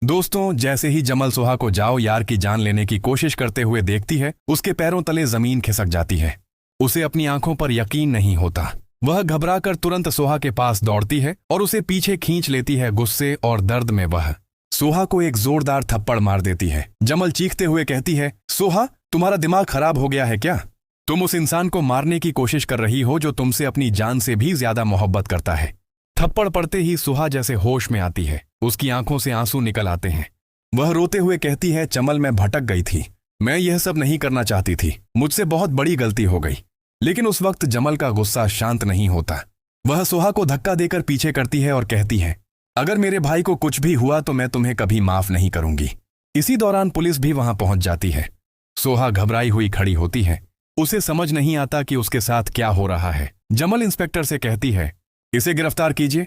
दोस्तों, जैसे ही जमल सोहा को जाओ यार की जान लेने की कोशिश करते हुए देखती है, उसके पैरों तले जमीन खिसक जाती है। उसे अपनी आंखों पर यकीन नहीं होता। वह घबराकर तुरंत सोहा के पास दौड़ती है और उसे पीछे खींच लेती है। गुस्से और दर्द में वह सोहा को एक जोरदार थप्पड़ मार देती है। जमल चीखते हुए कहती है, सोहा, तुम्हारा दिमाग खराब हो गया है क्या? तुम उस इंसान को मारने की कोशिश कर रही हो जो तुमसे अपनी जान से भी ज्यादा मोहब्बत करता है। थप्पड़ पड़ते ही सोहा जैसे होश में आती है। उसकी आंखों से आंसू निकल आते हैं। वह रोते हुए कहती है, चमल, मैं भटक गई थी। मैं यह सब नहीं करना चाहती थी। मुझसे बहुत बड़ी गलती हो गई। लेकिन उस वक्त जमल का गुस्सा शांत नहीं होता। वह सोहा को धक्का देकर पीछे करती है और कहती है, अगर मेरे भाई को कुछ भी हुआ तो मैं तुम्हें कभी माफ नहीं करूंगी। इसी दौरान पुलिस भी वहां पहुंच जाती है। सोहा घबराई हुई खड़ी होती है। उसे समझ नहीं आता कि उसके साथ क्या हो रहा है। जमल इंस्पेक्टर से कहती है, इसे गिरफ्तार कीजिए।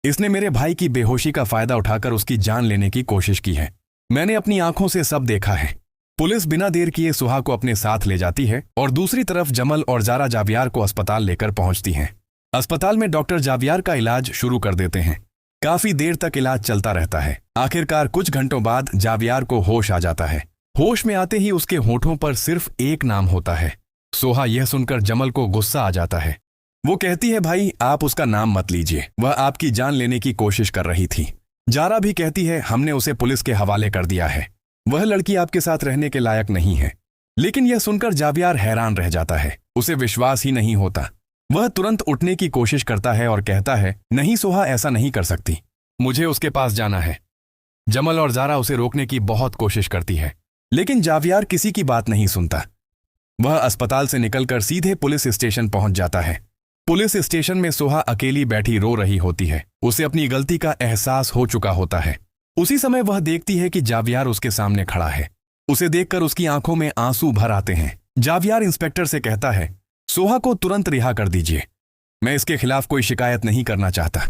इसने मेरे भाई की बेहोशी का फायदा उठाकर उसकी जान लेने की कोशिश की है। मैंने अपनी आंखों से सब देखा है। पुलिस बिना देर किए सोहा को अपने साथ ले जाती है और दूसरी तरफ जमल और जारा जावियार को अस्पताल लेकर पहुंचती हैं। अस्पताल में डॉक्टर जावियार का इलाज शुरू कर देते हैं। काफी देर तक इलाज चलता रहता है। आखिरकार कुछ घंटों बाद जावियार को होश आ जाता है। होश में आते ही उसके होठों पर सिर्फ एक नाम होता है। सोहा यह सुनकर जमल को गुस्सा आ जाता है। वो कहती है, भाई, आप उसका नाम मत लीजिए। वह आपकी जान लेने की कोशिश कर रही थी। जारा भी कहती है, हमने उसे पुलिस के हवाले कर दिया है। वह लड़की आपके साथ रहने के लायक नहीं है। लेकिन यह सुनकर जावियार हैरान रह जाता है। उसे विश्वास ही नहीं होता। वह तुरंत उठने की कोशिश करता है और कहता है, नहीं सोहा, ऐसा नहीं कर सकती। मुझे उसके पास जाना है। जमल और जारा उसे रोकने की बहुत कोशिश करती है, लेकिन जावियार किसी की बात नहीं सुनता। वह अस्पताल से निकलकर सीधे पुलिस स्टेशन पहुंच जाता है। पुलिस स्टेशन में सोहा अकेली बैठी रो रही होती है। उसे अपनी गलती का एहसास हो चुका होता है। उसी समय वह देखती है कि जावियार उसके सामने खड़ा है। उसे देखकर उसकी आंखों में आंसू भर आते हैं। जावियार इंस्पेक्टर से कहता है, सोहा को तुरंत रिहा कर दीजिए। मैं इसके खिलाफ कोई शिकायत नहीं करना चाहता।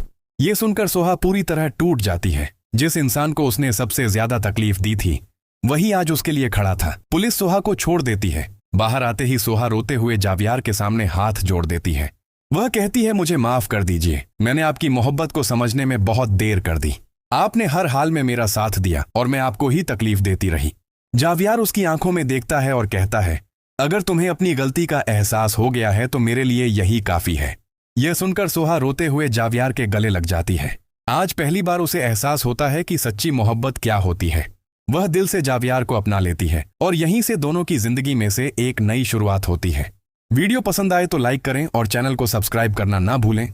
ये सुनकर सोहा पूरी तरह टूट जाती है। जिस इंसान को उसने सबसे ज्यादा तकलीफ दी थी, वही आज उसके लिए खड़ा था। पुलिस सोहा को छोड़ देती है। बाहर आते ही सोहा रोते हुए जावियार के सामने हाथ जोड़ देती है। वह कहती है, मुझे माफ कर दीजिए। मैंने आपकी मोहब्बत को समझने में बहुत देर कर दी। आपने हर हाल में मेरा साथ दिया और मैं आपको ही तकलीफ देती रही। जावियार उसकी आंखों में देखता है और कहता है, अगर तुम्हें अपनी गलती का एहसास हो गया है तो मेरे लिए यही काफी है। यह सुनकर सोहा रोते हुए जावियार के गले लग जाती है। आज पहली बार उसे एहसास होता है कि सच्ची मोहब्बत क्या होती है। वह दिल से जावियार को अपना लेती है और यहीं से दोनों की जिंदगी में से एक नई शुरुआत होती है। वीडियो पसंद आए तो लाइक करें और चैनल को सब्सक्राइब करना ना भूलें।